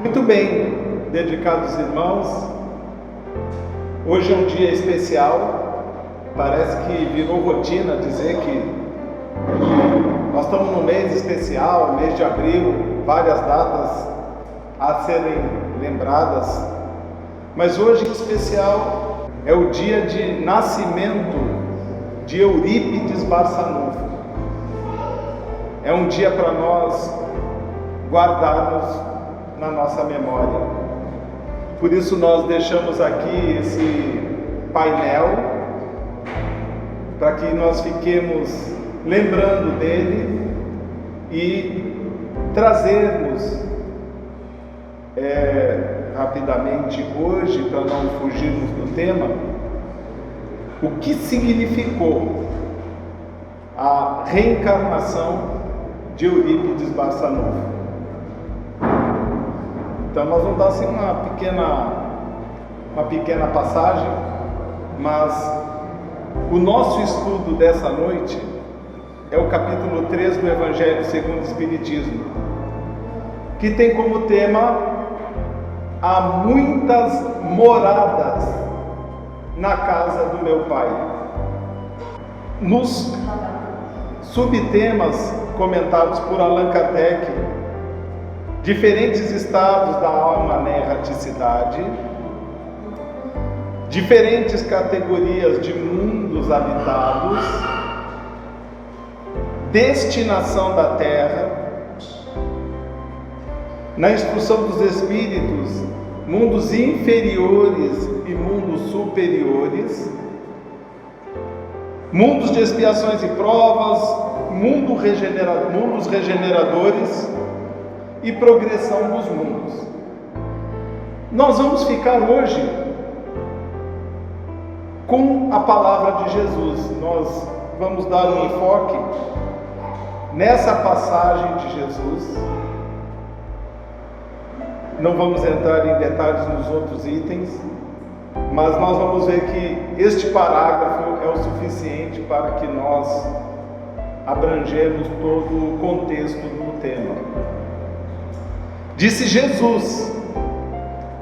Muito bem, dedicados irmãos, hoje é um dia especial. Parece que virou rotina dizer que nós estamos num mês especial, mês de abril, várias datas a serem lembradas, mas hoje em especial é o dia de nascimento de Eurípides Barçanufo. É um dia para nós guardarmos na nossa memória. Por isso nós deixamos aqui esse painel para que nós fiquemos lembrando dele e trazermos rapidamente hoje, para não fugirmos do tema, o que significou a reencarnação de Eurípides Barçanufo. Então nós vamos dar assim uma pequena passagem, mas o nosso estudo dessa noite é o capítulo 3 do Evangelho segundo o Espiritismo, que tem como tema: há muitas moradas na casa do meu Pai. Nos subtemas comentados por Allan Kardec, diferentes estados da alma na erraticidade, diferentes categorias de mundos habitados, destinação da terra, na instrução dos espíritos, mundos inferiores e mundos superiores, mundos de expiações e provas, mundos regeneradores e progressão dos mundos. Nós vamos ficar hoje com a palavra de Jesus. Nós vamos dar um enfoque nessa passagem de Jesus. Não vamos entrar em detalhes nos outros itens, mas nós vamos ver que este parágrafo é o suficiente para que nós abrangemos todo o contexto do tema. Disse Jesus,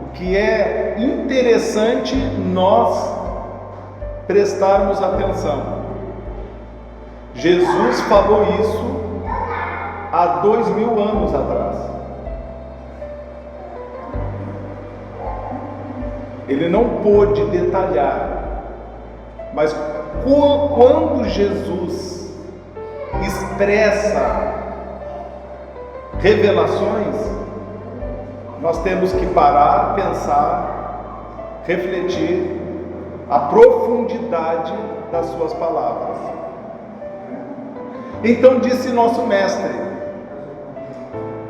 o que é interessante nós prestarmos atenção. Jesus falou isso há 2000 anos atrás. Ele não pôde detalhar, mas quando Jesus expressa revelações, nós temos que parar, pensar, refletir a profundidade das suas palavras. Então disse nosso mestre,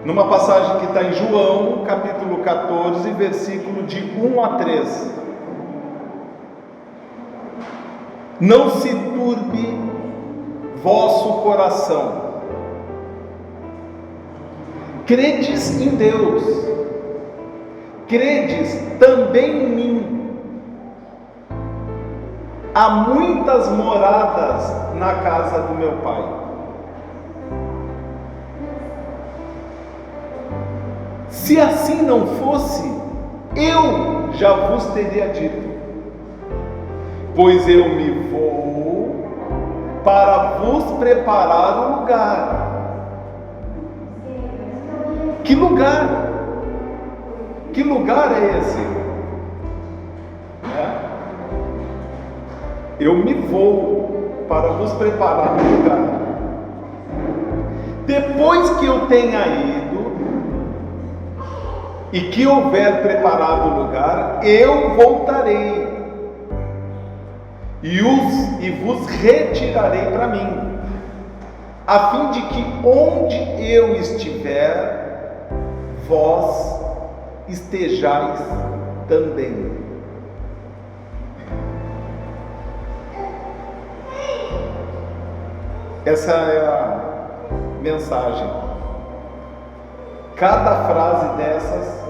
numa passagem que está em João, capítulo 14, versículo de 1 a 3. Não se turbe vosso coração. Credes em Deus, credes também em mim. Há muitas moradas na casa do meu Pai. Se assim não fosse, eu já vos teria dito, pois eu me vou para vos preparar um lugar. Que lugar? Que lugar é esse? Eu me vou para vos preparar um lugar. Depois que eu tenha ido e que houver preparado o lugar, eu voltarei e vos retirarei para mim, a fim de que onde eu estiver, vós estejais também. Essa é a mensagem. Cada frase dessas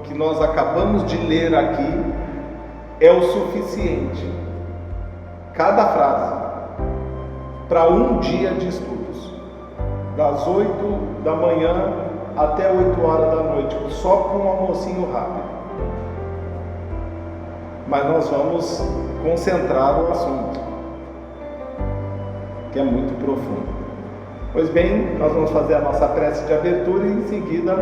que nós acabamos de ler aqui é o suficiente. Cada frase para um dia de estudos, das 8 da manhã até 8 horas da noite, só com um almocinho rápido. Mas nós vamos concentrar o assunto, que é muito profundo. Pois bem, nós vamos fazer a nossa prece de abertura e em seguida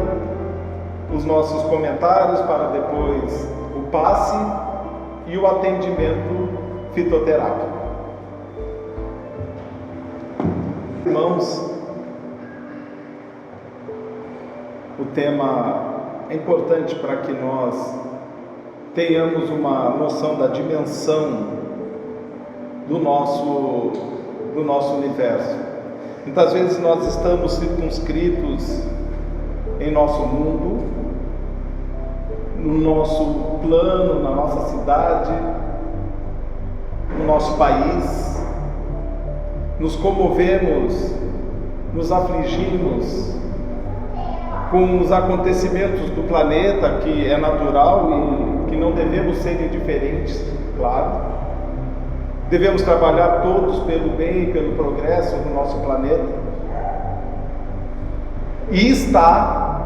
os nossos comentários, para depois o passe e o atendimento fitoterápico. Irmãos, o tema é importante para que nós tenhamos uma noção da dimensão do nosso universo. Muitas vezes nós estamos circunscritos em nosso mundo, no nosso plano, na nossa cidade, no nosso país. Nos comovemos, nos afligimos com os acontecimentos do planeta, que é natural e que não devemos ser indiferentes, claro. Devemos trabalhar todos pelo bem e pelo progresso do nosso planeta. E está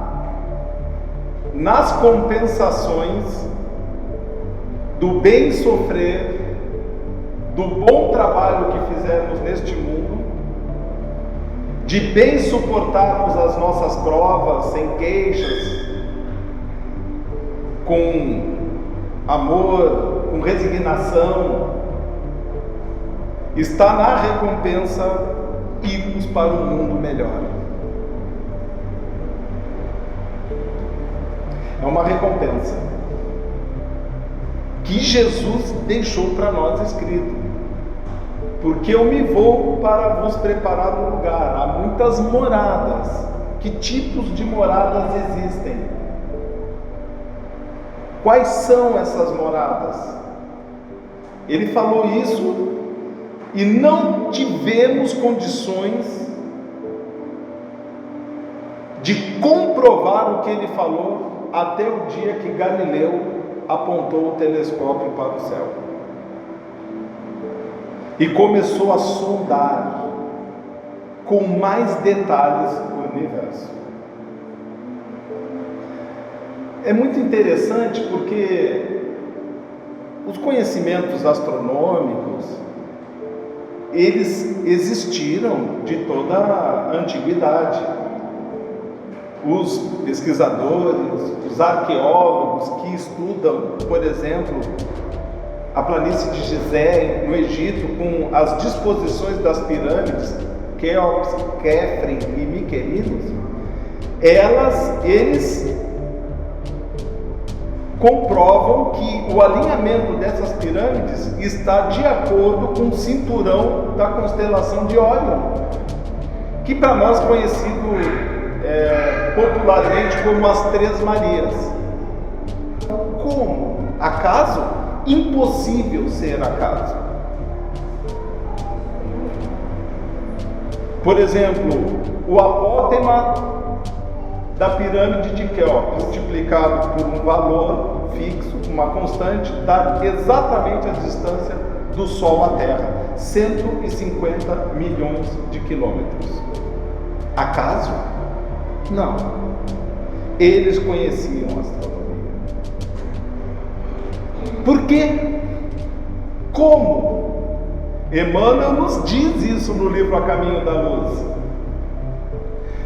nas compensações do bem sofrer, do bom trabalho que fizermos neste mundo, de bem suportarmos as nossas provas sem queixas, com amor, com resignação. Está na recompensa irmos para um mundo melhor. É uma recompensa que Jesus deixou para nós escrito. Porque eu me vou para vos preparar um lugar. Há muitas moradas. Que tipos de moradas existem? Quais são essas moradas? Ele falou isso e não tivemos condições de comprovar o que ele falou até o dia que Galileu apontou o telescópio para o céu e começou a sondar com mais detalhes o universo. É muito interessante porque os conhecimentos astronômicos, eles existiram de toda a antiguidade. Os pesquisadores, os arqueólogos que estudam, por exemplo, a planície de Gizé, no Egito, com as disposições das pirâmides, Quéops, Quéfren e Miquelinos, eles comprovam que o alinhamento dessas pirâmides está de acordo com o cinturão da constelação de Órion, que para nós conhecido popularmente como as Três Marias. Como? Acaso? Impossível ser acaso. Por exemplo, o apótema da pirâmide de Quéops, multiplicado por um valor fixo, uma constante, dá exatamente a distância do Sol à Terra, 150 milhões de quilômetros. Acaso? Não. Eles conheciam a astronomia. Por quê? Como? Emmanuel nos diz isso no livro A Caminho da Luz.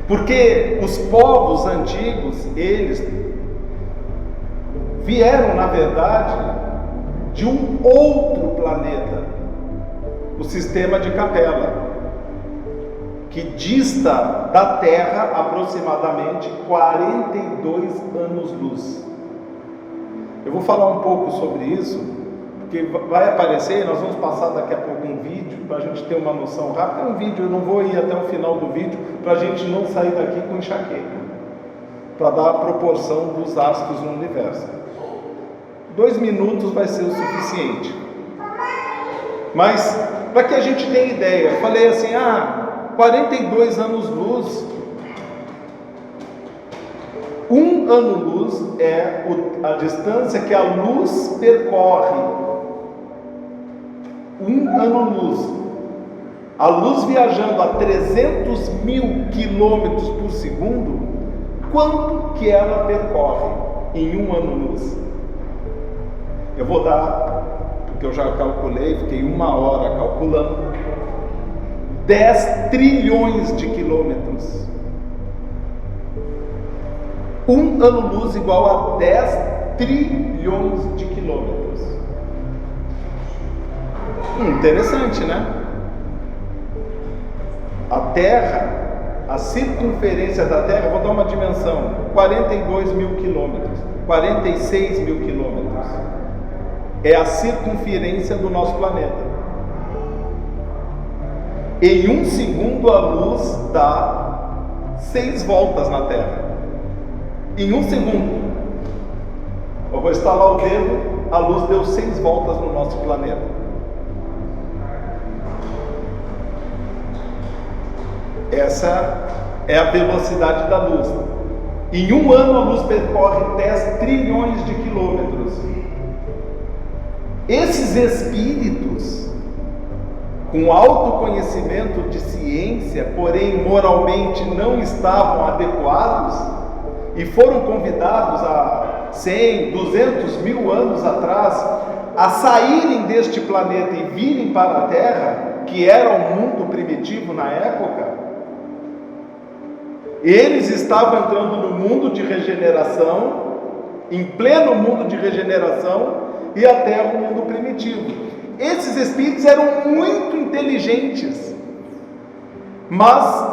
Porque os povos antigos, eles vieram, na verdade, de um outro planeta, o sistema de Capela, que dista da Terra aproximadamente 42 anos-luz. Eu vou falar um pouco sobre isso, porque vai aparecer, nós vamos passar daqui a pouco um vídeo, para a gente ter uma noção rápida. É um vídeo, eu não vou ir até o final do vídeo, para a gente não sair daqui com enxaqueca, para dar a proporção dos astros no universo. 2 minutos vai ser o suficiente. Mas, para que a gente tenha ideia, eu falei assim, 42 anos-luz, 1 ano-luz é a distância que a luz percorre. 1 ano-luz. A luz viajando a 300 mil quilômetros por segundo quanto que ela percorre em um ano-luz? Eu vou dar, porque eu já calculei, fiquei 1 hora calculando, 10 trilhões de quilômetros. Um ano-luz igual a 10 trilhões de quilômetros. Interessante, né? A Terra, a circunferência da Terra, vou dar uma dimensão, 42 mil quilômetros, 46 mil quilômetros. É a circunferência do nosso planeta. Em um segundo a luz dá 6 voltas na Terra. Em um segundo. Eu vou estalar o dedo, a luz deu 6 voltas no nosso planeta. Essa é a velocidade da luz. Em um ano a luz percorre 10 trilhões de quilômetros. Esses espíritos, com alto conhecimento de ciência, porém moralmente não estavam adequados, e foram convidados há 100, 200 mil anos atrás a saírem deste planeta e virem para a Terra, que era o mundo primitivo na época. Eles estavam entrando no mundo de regeneração, em pleno mundo de regeneração, e a Terra o mundo primitivo. Esses espíritos eram muito inteligentes, mas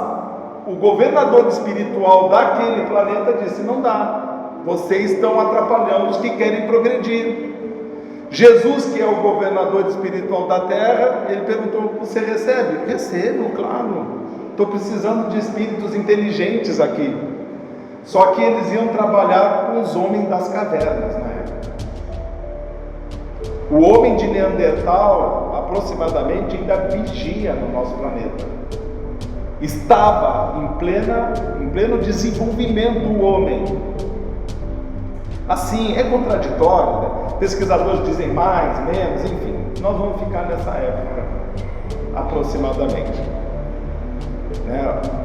o governador espiritual daquele planeta disse: não dá, vocês estão atrapalhando os que querem progredir. Jesus, que é o governador espiritual da Terra, ele perguntou: você recebe? Recebo, claro. Estou precisando de espíritos inteligentes aqui. Só que eles iam trabalhar com os homens das cavernas na época. O homem de Neandertal, aproximadamente, ainda vigia no nosso planeta. Estava em pleno desenvolvimento o homem. Assim, é contraditório, né? Pesquisadores dizem mais, menos, enfim. Nós vamos ficar nessa época, aproximadamente.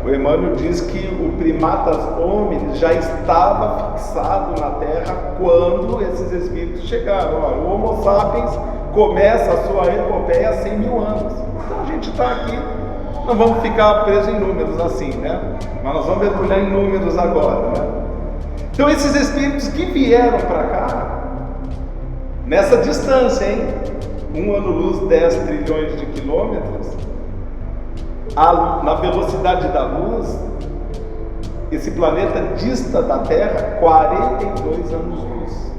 O Emmanuel diz que o primatas hominis já estava fixado na Terra quando esses espíritos chegaram. Olha, o Homo sapiens começa a sua epopeia há 100 mil anos. Então a gente está aqui, não vamos ficar presos em números assim, né? Mas nós vamos mergulhar em números agora, né? Então esses espíritos que vieram para cá, nessa distância, hein? Um ano-luz, 10 trilhões de quilômetros, na velocidade da luz, esse planeta dista da Terra 42 anos-luz.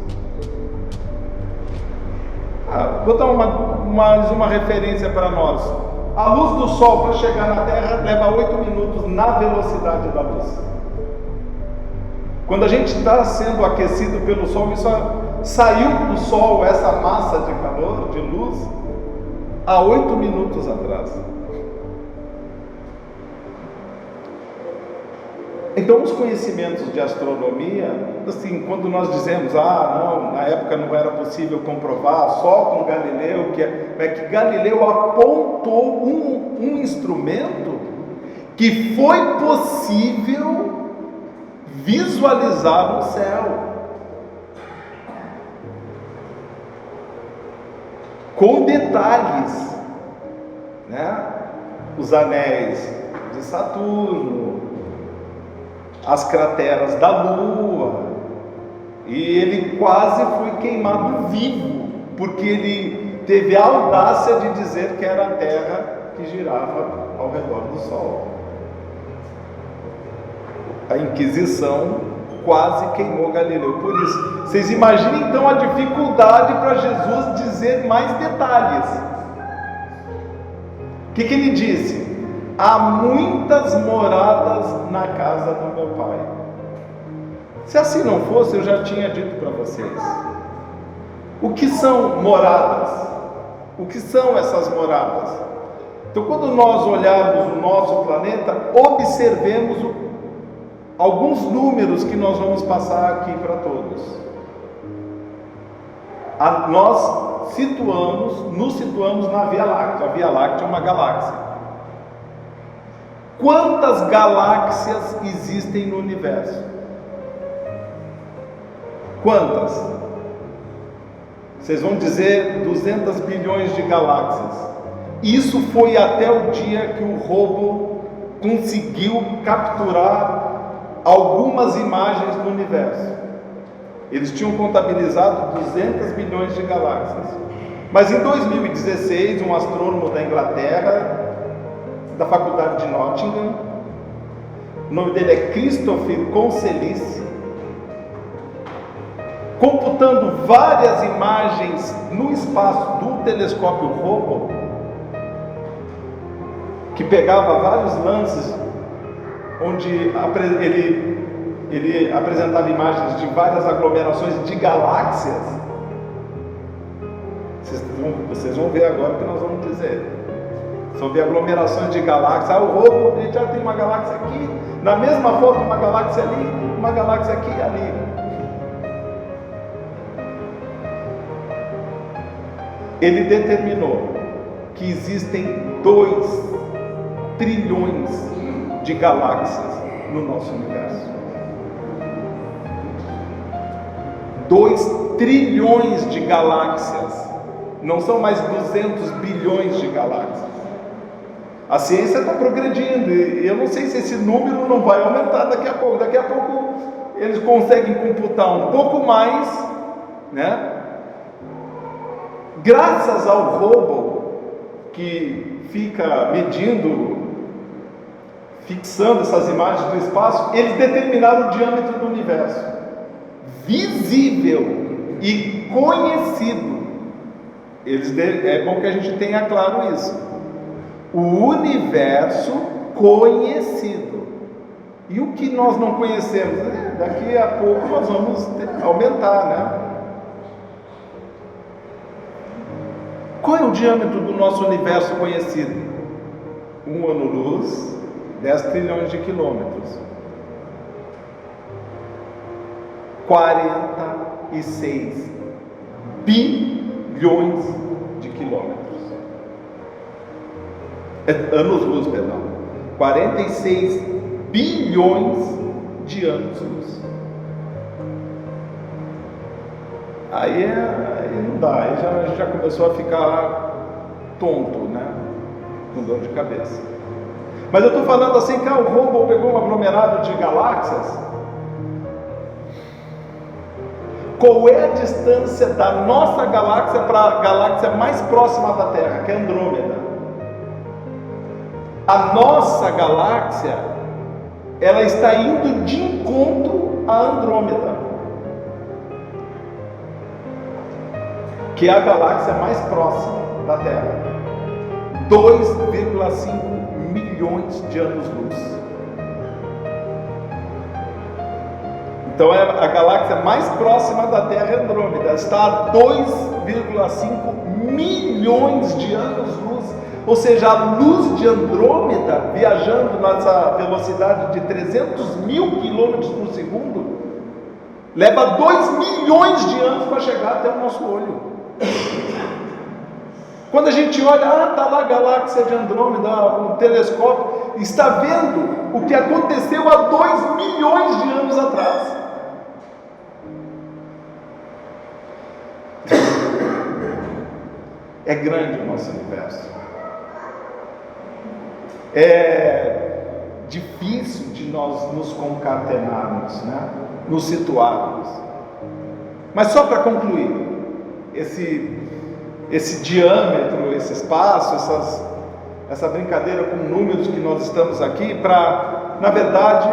Vou dar mais uma referência para nós. A luz do Sol para chegar na Terra leva 8 minutos na velocidade da luz. Quando a gente está sendo aquecido pelo Sol, isso saiu do Sol, essa massa de calor, de luz, há 8 minutos atrás. Então, os conhecimentos de astronomia, assim, quando nós dizemos, não, na época não era possível comprovar, só com Galileu, é que Galileu apontou um instrumento que foi possível visualizar no céu, com detalhes, né? Os anéis de Saturno, as crateras da Lua, e ele quase foi queimado vivo, porque ele teve a audácia de dizer que era a Terra que girava ao redor do Sol. A Inquisição quase queimou Galileu por isso. Vocês imaginem então a dificuldade para Jesus dizer mais detalhes. O que ele disse? Há muitas moradas na casa do meu Pai. Se assim não fosse, eu já tinha dito para vocês. O que são moradas? O que são essas moradas? Então, quando nós olharmos o nosso planeta, observemos alguns números que nós vamos passar aqui para todos. Nós nos situamos na Via Láctea. A Via Láctea é uma galáxia. Quantas galáxias existem no universo? Quantas? Vocês vão dizer 200 bilhões de galáxias. Isso foi até o dia que o Hubble conseguiu capturar algumas imagens do universo. Eles tinham contabilizado 200 bilhões de galáxias. Mas em 2016, um astrônomo da Inglaterra, da Faculdade de Nottingham, o nome dele é Christopher Conselice, computando várias imagens no espaço do telescópio Hubble, que pegava vários lances onde ele apresentava imagens de várias aglomerações de galáxias. Vocês vão ver agora o que nós vamos dizer. Sobre aglomerações de galáxias. O Hubble, a gente já tem uma galáxia aqui, na mesma foto uma galáxia ali, uma galáxia aqui e ali. Ele determinou que existem 2 trilhões de galáxias no nosso universo. 2 trilhões de galáxias. Não são mais 200 bilhões de galáxias. A ciência está progredindo e eu não sei se esse número não vai aumentar daqui a pouco. Daqui a pouco eles conseguem computar um pouco mais, né? Graças ao Hubble, que fica fixando essas imagens do espaço, eles determinaram o diâmetro do universo, visível e conhecido. É bom que a gente tenha claro isso. O universo conhecido. E o que nós não conhecemos? Daqui a pouco nós vamos aumentar, né? Qual é o diâmetro do nosso universo conhecido? 1 ano-luz, 10 trilhões de quilômetros. 46 bilhões de quilômetros. Anos-luz, perdão. 46 bilhões de anos-luz. Aí não dá, aí a gente já começou a ficar tonto, né? Com dor de cabeça. Mas eu estou falando assim que o Hubble pegou um aglomerado de galáxias. Qual é a distância da nossa galáxia para a galáxia mais próxima da Terra, que é Andrômeda? A nossa galáxia, ela está indo de encontro a Andrômeda, que é a galáxia mais próxima da Terra. 2,5 milhões de anos-luz. Então a galáxia mais próxima da Terra é Andrômeda, está a 2,5 milhões de anos-luz. Ou seja, a luz de Andrômeda, viajando nessa velocidade de 300 mil quilômetros por segundo, leva 2 milhões de anos para chegar até o nosso olho. Quando a gente olha, está lá a galáxia de Andrômeda, o telescópio está vendo o que aconteceu há 2 milhões de anos atrás. É grande o nosso universo. É difícil de nós nos concatenarmos, né? Nos situarmos. Mas só para concluir, esse diâmetro, esse espaço, essa brincadeira com números que nós estamos aqui, na verdade,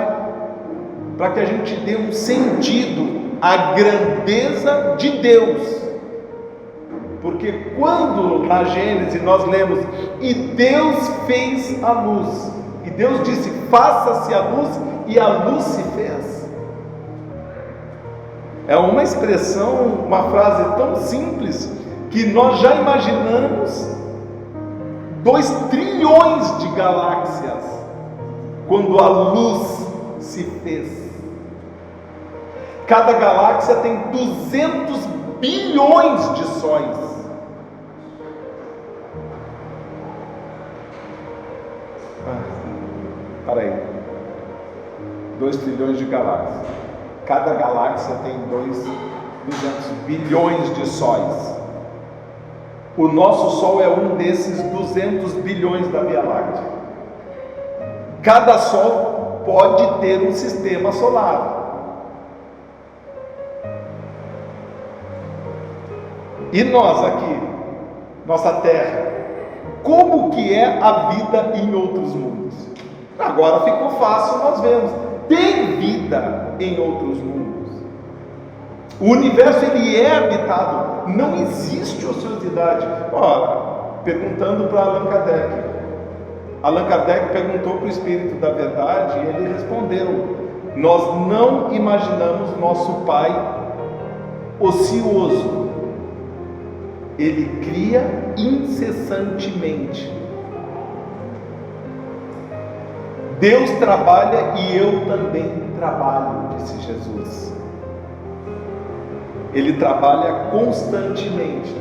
para que a gente dê um sentido à grandeza de Deus. Porque quando na Gênesis nós lemos, e Deus fez a luz, e Deus disse, faça-se a luz, e a luz se fez. É uma expressão, uma frase tão simples, que nós já imaginamos 2 trilhões de galáxias, quando a luz se fez. Cada galáxia tem 200 bilhões de sóis. Para aí, 2 trilhões de galáxias. Cada galáxia tem 2 200 bilhões de sóis. O nosso Sol é um desses 200 bilhões da Via Láctea. Cada Sol pode ter um sistema solar. E nós aqui, nossa Terra, como que é a vida em outros mundos? Agora ficou fácil, nós vemos. Tem vida em outros mundos. O universo ele é habitado, não existe ociosidade. Ora, perguntando para Allan Kardec. Allan Kardec perguntou para o Espírito da Verdade e ele respondeu: nós não imaginamos nosso Pai ocioso. Ele cria incessantemente. Deus trabalha e eu também trabalho, disse Jesus. Ele trabalha constantemente.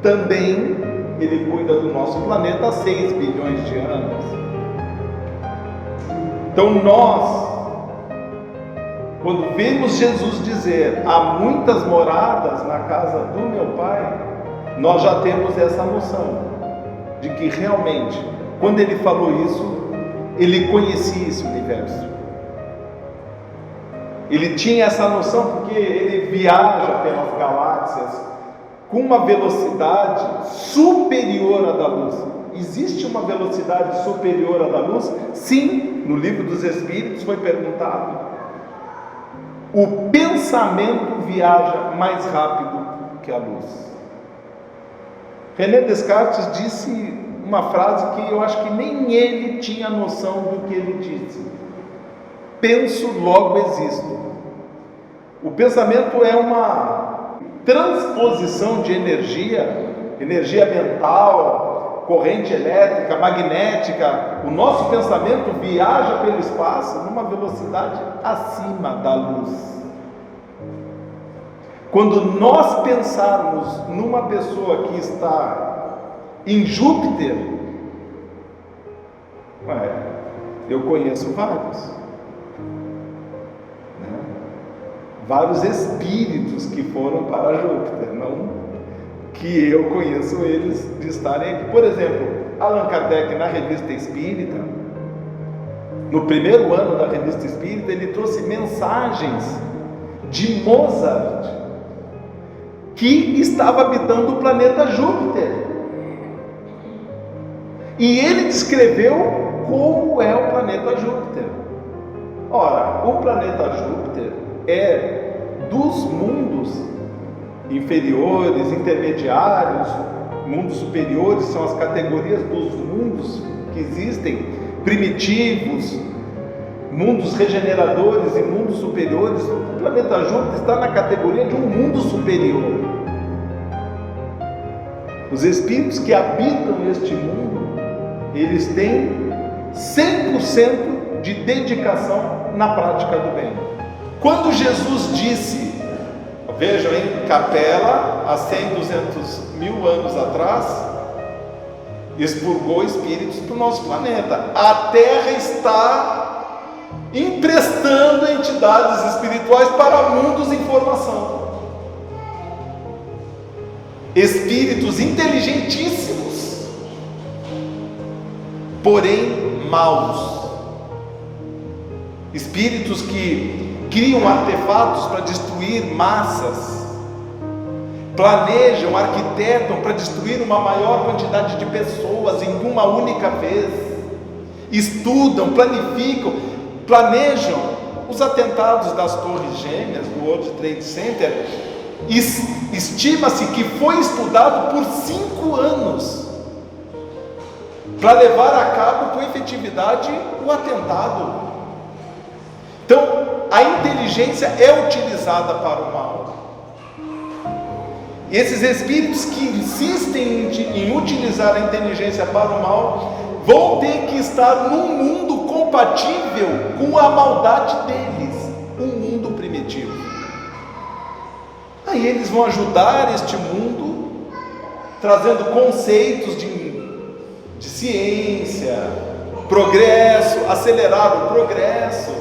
Também Ele cuida do nosso planeta há 6 bilhões de anos. Então nós, quando vemos Jesus dizer: há muitas moradas na casa do meu Pai, nós já temos essa noção de que realmente, quando Ele falou isso, Ele conhecia esse universo. Ele tinha essa noção porque Ele viaja pelas galáxias com uma velocidade superior à da luz. Existe uma velocidade superior à da luz? Sim, no Livro dos Espíritos foi perguntado. O pensamento viaja mais rápido que a luz. René Descartes disse uma frase que eu acho que nem ele tinha noção do que ele disse: penso, logo existo. O pensamento é uma transposição de energia mental, corrente elétrica, magnética. O nosso pensamento viaja pelo espaço numa velocidade acima da luz. Quando nós pensarmos numa pessoa que está em Júpiter, eu conheço vários, vários espíritos que foram para Júpiter, não que eu conheço eles de estarem aqui. Por exemplo, Allan Kardec, na Revista Espírita, no primeiro ano da Revista Espírita, ele trouxe mensagens de Mozart, que estava habitando o planeta Júpiter, e ele descreveu como é o planeta Júpiter. Ora, o planeta Júpiter é dos mundos inferiores, intermediários, mundos superiores, são as categorias dos mundos que existem, primitivos, mundos regeneradores e mundos superiores. O planeta Júpiter está na categoria de um mundo superior. Os espíritos que habitam este mundo, eles têm 100% de dedicação na prática do bem. Quando Jesus disse, vejam, em Capela, há 100, 200 mil anos atrás, expurgou espíritos para o nosso planeta. A Terra está emprestando entidades espirituais para mundos em formação. Espíritos inteligentíssimos, porém maus. Espíritos que criam artefatos para destruir massas, planejam, arquitetam para destruir uma maior quantidade de pessoas em uma única vez, estudam, planificam, planejam os atentados das Torres Gêmeas, do World Trade Center. Estima-se que foi estudado por 5 anos para levar a cabo com efetividade o atentado. Então, a inteligência é utilizada para o mal. E esses espíritos que insistem em utilizar a inteligência para o mal vão ter que estar num mundo compatível com a maldade deles, um mundo primitivo. Aí eles vão ajudar este mundo, trazendo conceitos de ciência, progresso, acelerar o progresso.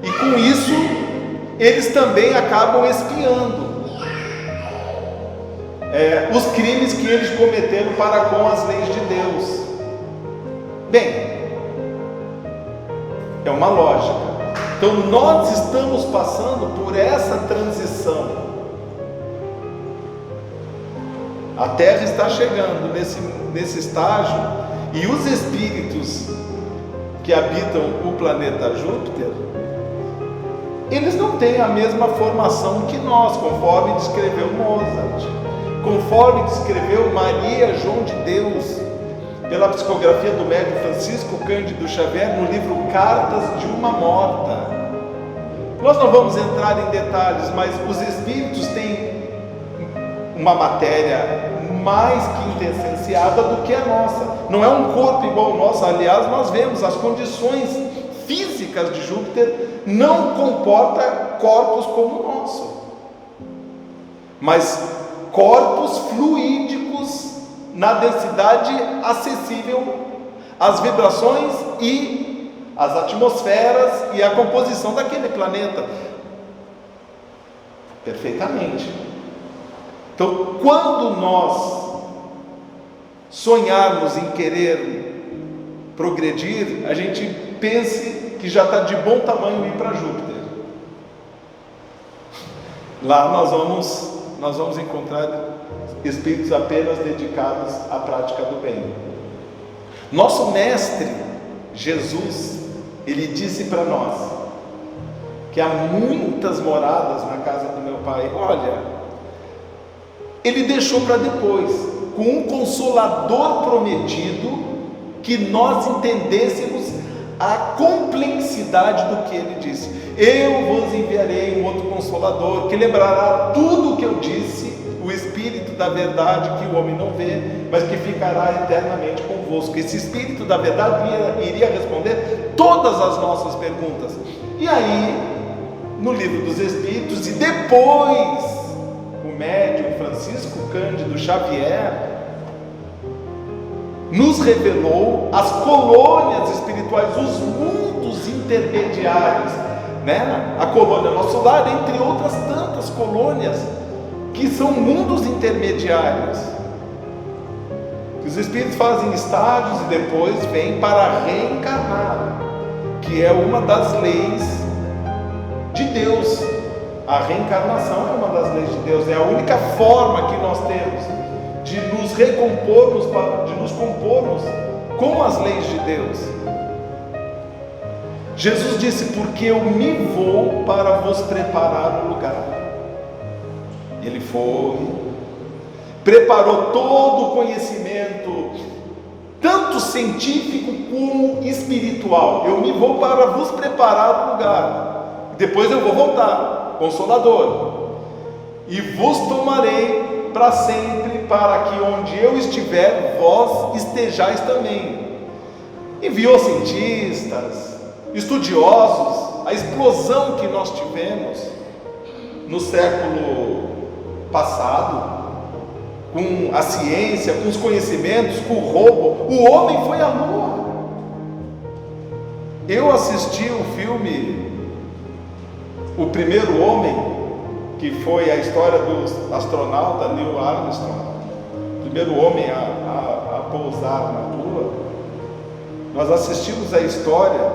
E com isso, eles também acabam expiando os crimes que eles cometeram para com as leis de Deus. Bem, é uma lógica. Então nós estamos passando por essa transição. A Terra está chegando nesse estágio, e os espíritos que habitam o planeta Júpiter, eles não têm a mesma formação que nós, conforme descreveu Mozart, conforme descreveu Maria João de Deus, pela psicografia do médium Francisco Cândido Xavier, no livro Cartas de uma Morta. Nós não vamos entrar em detalhes, mas os espíritos têm uma matéria mais quintessenciada do que a nossa. Não é um corpo igual ao nosso. Aliás, nós vemos as condições físicas de Júpiter não comporta corpos como o nosso, mas corpos fluídicos na densidade acessível às vibrações e às atmosferas e à composição daquele planeta. Perfeitamente. Então, quando nós sonharmos em querer progredir, a gente pense que já está de bom tamanho ir para Júpiter. Lá nós vamos encontrar espíritos apenas dedicados à prática do bem. Nosso mestre Jesus, ele disse para nós que há muitas moradas na casa do meu Pai. Olha, ele deixou para depois, com um consolador prometido, que nós entendêssemos a complexidade do que ele disse. Eu vos enviarei um outro consolador, que lembrará tudo o que eu disse, o Espírito da verdade, que o homem não vê, mas que ficará eternamente convosco. Esse Espírito da verdade iria responder todas as nossas perguntas. E aí, no Livro dos Espíritos, e depois o médium Francisco Cândido Xavier nos revelou as colônias espirituais, os mundos intermediários, né? A colônia Nosso Lar, entre outras tantas colônias, que são mundos intermediários. Os espíritos fazem estágios e depois vêm para reencarnar, que é uma das leis de Deus. A reencarnação é uma das leis de Deus, é a única forma que nós temos de nos recompormos, de nos compormos com as leis de Deus. Jesus disse: porque eu me vou para vos preparar um lugar. Ele foi, preparou todo o conhecimento, tanto científico como espiritual. Eu me vou para vos preparar um lugar, depois eu vou voltar, Consolador, e vos tomarei para sempre, para que onde eu estiver, vós estejais também. Enviou cientistas, estudiosos. A explosão que nós tivemos no século passado, com a ciência, com os conhecimentos, com o roubo, o homem foi à lua. Eu assisti o filme O Primeiro Homem, que foi a história do astronauta Neil Armstrong, o primeiro homem a pousar na Lua. Nós assistimos a história,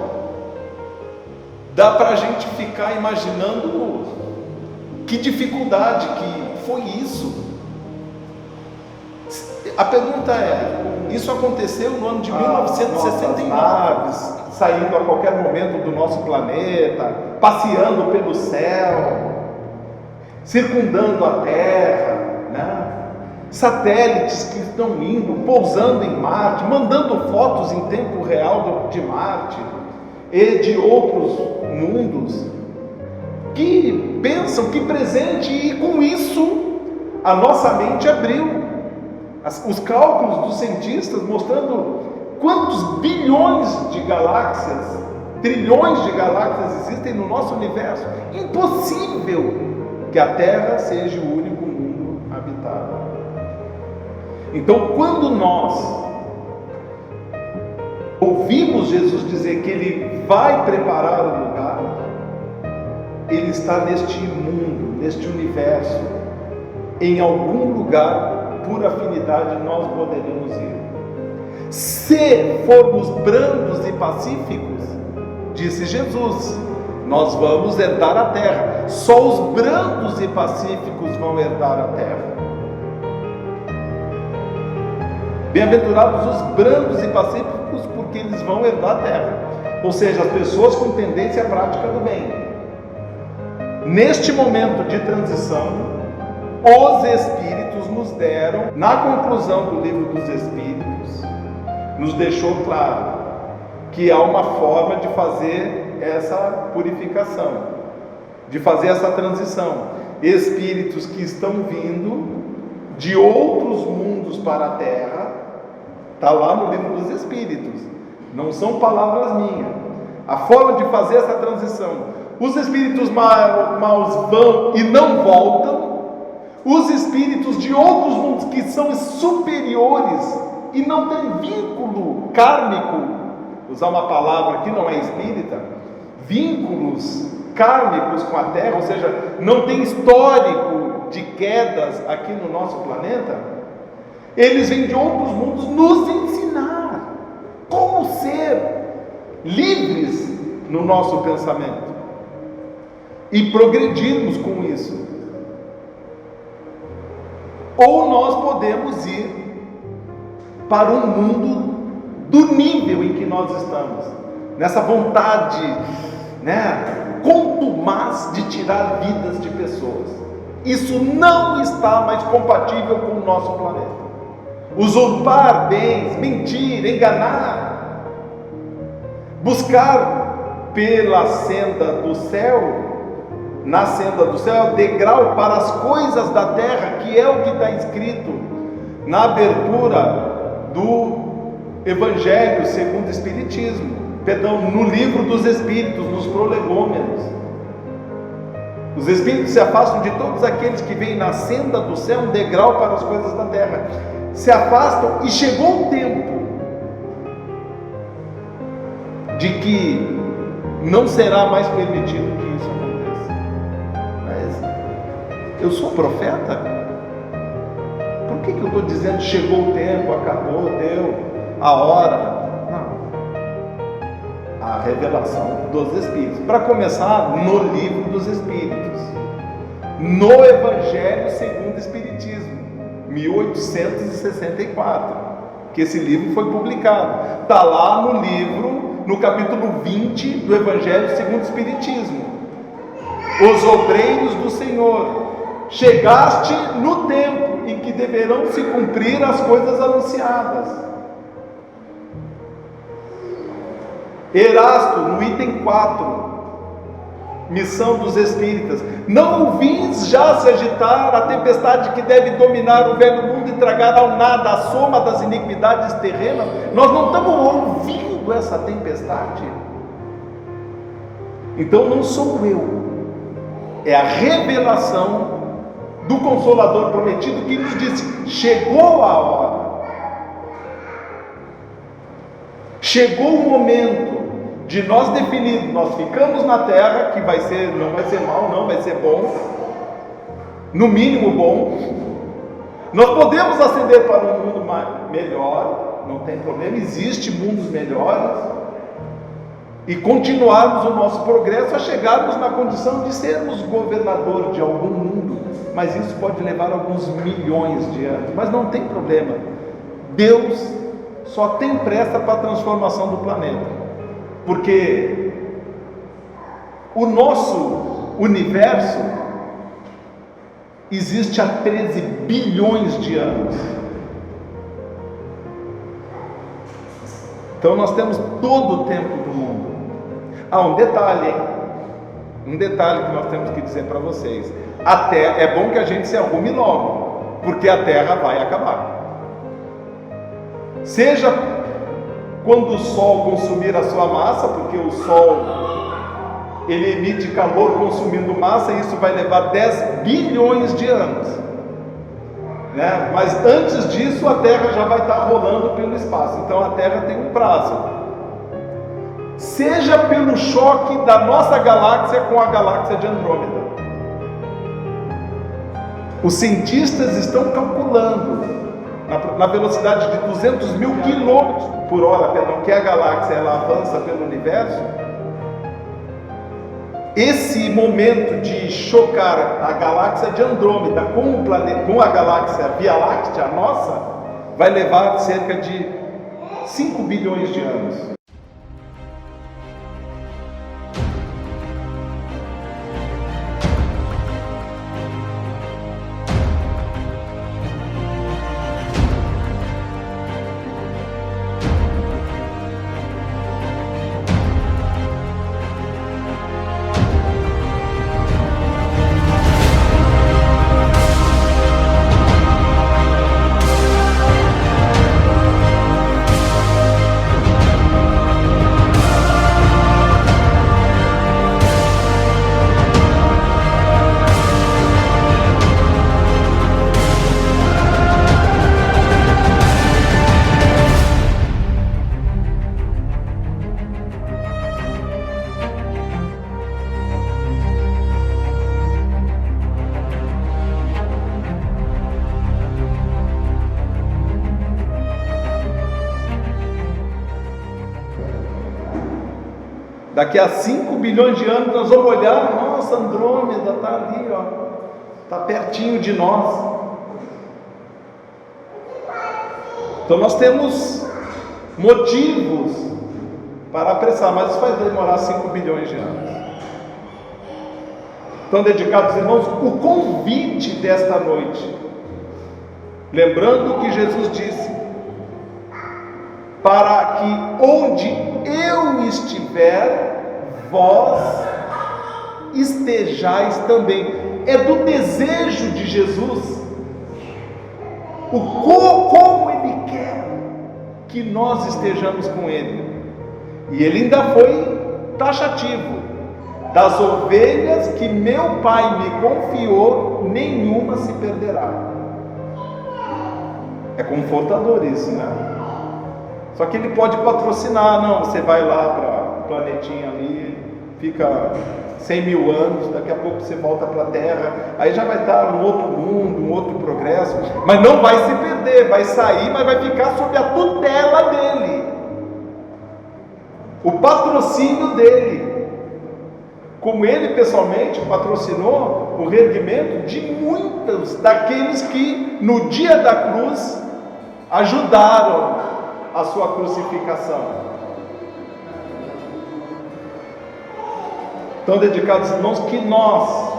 dá para a gente ficar imaginando que dificuldade que foi isso. A pergunta é: isso aconteceu no ano de 1969, naves saindo a qualquer momento do nosso planeta, passeando pelo céu, circundando a Terra, né? Satélites que estão indo, pousando em Marte, mandando fotos em tempo real de Marte e de outros mundos, que pensam que presente, e com isso a nossa mente abriu. Os cálculos dos cientistas mostrando quantos bilhões de galáxias, trilhões de galáxias existem no nosso universo. Impossível que a Terra seja o único mundo habitado. Então, quando nós ouvimos Jesus dizer que Ele vai preparar o lugar, Ele está neste mundo, neste universo. Em algum lugar, por afinidade, nós poderemos ir. Se formos brandos e pacíficos, disse Jesus, nós vamos herdar a terra. Só os brandos e pacíficos vão herdar a terra. Bem-aventurados os brandos e pacíficos, porque eles vão herdar a terra. Ou seja, as pessoas com tendência à prática do bem. Neste momento de transição, os Espíritos nos deram, na conclusão do livro dos Espíritos, nos deixou claro que há uma forma de fazer essa purificação, de fazer essa transição. Espíritos que estão vindo de outros mundos para a Terra, está lá no livro dos Espíritos, não são palavras minhas. A forma de fazer essa transição: os espíritos maus vão e não voltam, os espíritos de outros mundos que são superiores e não têm vínculo kármico, usar uma palavra que não é espírita, vínculos kármicos com a Terra, ou seja, não tem histórico de quedas aqui no nosso planeta, eles vêm de outros mundos nos ensinar como ser livres no nosso pensamento e progredirmos com isso. Ou nós podemos ir para um mundo do nível em que nós estamos, nessa vontade, contumaz de tirar vidas de pessoas. Isso não está mais compatível com o nosso planeta. Usurpar bens, mentir, enganar, buscar pela senda do céu, na senda do céu, degrau para as coisas da terra, que é o que está escrito na abertura do Evangelho segundo o Espiritismo, no livro dos Espíritos, nos prolegômenos. Os Espíritos se afastam de todos aqueles que vêm na senda do céu, um degrau para as coisas da terra. Se afastam, e chegou o tempo de que não será mais permitido que isso aconteça. Mas eu sou profeta? Por que eu estou dizendo chegou o tempo, acabou, deu a hora? Não. A revelação dos Espíritos. Para começar, no livro dos Espíritos, no Evangelho segundo o Espiritismo, 1864, que esse livro foi publicado. Está lá no livro, no capítulo 20 do Evangelho segundo o Espiritismo. Os obreiros do Senhor, chegaste no tempo em que deverão se cumprir as coisas anunciadas. Erasto, no item 4, missão dos espíritas: não ouvis já se agitar a tempestade que deve dominar o velho mundo e tragar ao nada a soma das iniquidades terrenas? Nós não estamos ouvindo essa tempestade? Então não sou eu, é a revelação do Consolador prometido que nos disse: chegou a hora, chegou o momento de nós definirmos, nós ficamos na terra, que vai ser, não vai ser mal, não vai ser bom, no mínimo bom. Nós podemos ascender para um mundo melhor, não tem problema, existem mundos melhores, e continuarmos o nosso progresso a chegarmos na condição de sermos governador de algum mundo, mas isso pode levar alguns milhões de anos, mas não tem problema. Deus só tem pressa para a transformação do planeta, porque o nosso universo existe há 13 bilhões de anos. Então nós temos todo o tempo do mundo. Um detalhe, um detalhe que nós temos que dizer para vocês: a terra, é bom que a gente se arrume logo, porque a terra vai acabar. Seja quando o sol consumir a sua massa, porque o sol ele emite calor consumindo massa, e isso vai levar 10 bilhões de anos, mas antes disso a Terra já vai estar rolando pelo espaço. Então a Terra tem um prazo. seja pelo choque da nossa galáxia com a galáxia de Andrômeda. Os cientistas estão calculando na velocidade de 200 mil quilômetros por hora, que a galáxia ela avança pelo universo. Esse momento de chocar a galáxia de Andrômeda com a galáxia Via Láctea, a nossa, vai levar cerca de 5 bilhões de anos. Daqui a 5 bilhões de anos nós vamos olhar, nossa, Andrômeda está ali, está pertinho de nós. Então nós temos motivos para apressar, mas isso vai demorar 5 bilhões de anos. Então, dedicados irmãos, o convite desta noite, lembrando que Jesus disse, para que onde eu estiver, vós estejais também. É do desejo de Jesus, como Ele quer que nós estejamos com Ele. E Ele ainda foi taxativo: das ovelhas que meu Pai me confiou, nenhuma se perderá. É confortador isso, né? Só que Ele pode patrocinar. Não, você vai lá para o planetinha ali, fica 100 mil anos, daqui a pouco você volta para a Terra, aí já vai estar um outro mundo, um outro progresso, mas não vai se perder, vai sair, mas vai ficar sob a tutela dele, o patrocínio dele, como Ele pessoalmente patrocinou o reerguimento de muitos daqueles que no dia da cruz ajudaram a sua crucificação. Então, dedicados irmãos, que nós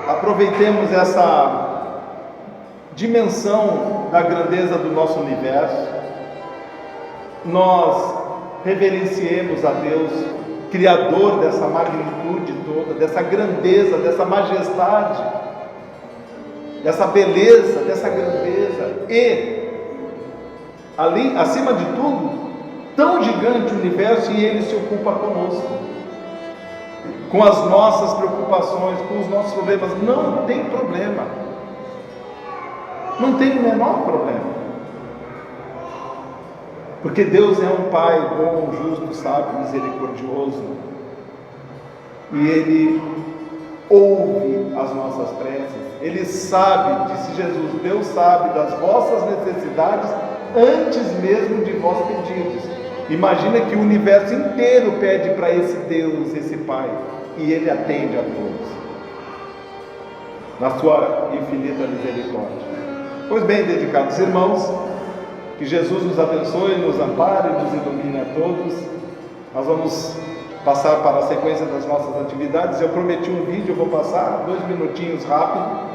aproveitemos essa dimensão da grandeza do nosso universo, nós reverenciemos a Deus, Criador dessa magnitude toda, dessa grandeza, dessa majestade, dessa beleza, dessa grandeza, e ali, acima de tudo, tão gigante o universo, e Ele se ocupa conosco, com as nossas preocupações, com os nossos problemas. Não tem problema, não tem o menor problema, porque Deus é um Pai bom, justo, sábio, misericordioso, e Ele ouve as nossas preces. Ele sabe, disse Jesus, Deus sabe das vossas necessidades antes mesmo de vós pedirdes. Imagina que o universo inteiro pede para esse Deus, esse Pai, e Ele atende a todos, na sua infinita misericórdia. Pois bem, dedicados irmãos, que Jesus nos abençoe, nos ampare, nos ilumine a todos. Nós vamos passar para a sequência das nossas atividades. Eu prometi um vídeo, eu vou passar 2 minutinhos rápido,